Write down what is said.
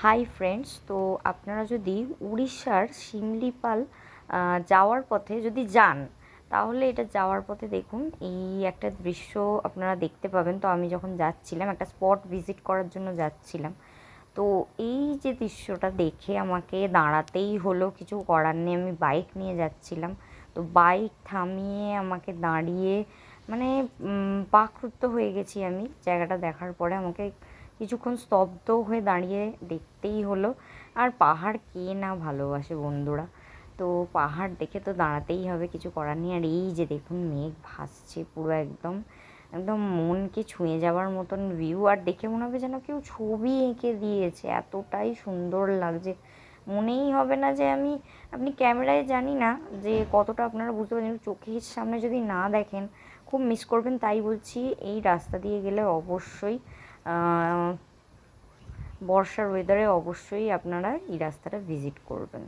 Hi friends, তো আপনারা যদি উড়িষ্যার শিমলিপাল যাওয়ার পথে যদি যান, তাহলে এটা যাওয়ার পথে দেখুন এই একটা দৃশ্য আপনারা দেখতে পাবেন। তো আমি যখন যাচ্ছিলাম, একটা স্পট ভিজিট করার জন্য যাচ্ছিলাম, তো এই যে দৃশ্যটা দেখে আমাকে দাঁড়াতেই হলো, কিছু করার নেই। আমি বাইক নিয়ে যাচ্ছিলাম, তো বাইক থামিয়ে আমাকে দাঁড়িয়ে মানে বাকরুদ্ধ হয়ে গেছি আমি জায়গাটা দেখার পরে। আমাকে কিছুক্ষণ স্তব্ধ হয়ে দাঁড়িয়ে দেখতেই হলো। আর পাহাড় কে না ভালোবাসে বন্ধুরা, তো পাহাড় দেখে তো দাঁড়াতেই হবে, কিছু করার নেই। আর এই যে দেখুন মেঘ ভাসছে পুরো একদম একদম মনকে ছুঁয়ে যাওয়ার মতন ভিউ। আর দেখে মনে হবে যেন কেউ ছবি এঁকে দিয়েছে, এতটাই সুন্দর লাগছে। মনেই হবে না যে আপনি ক্যামেরায় জানি না যে কতটা আপনারা বুঝতে পারছেন, চোখের সামনে যদি না দেখেন খুব মিস করবেন। তাই বলছি, এই রাস্তা দিয়ে গেলে অবশ্যই বর্ষার ওয়েদারে অবশ্যই আপনারা এই রাস্তাটা ভিজিট করবেন।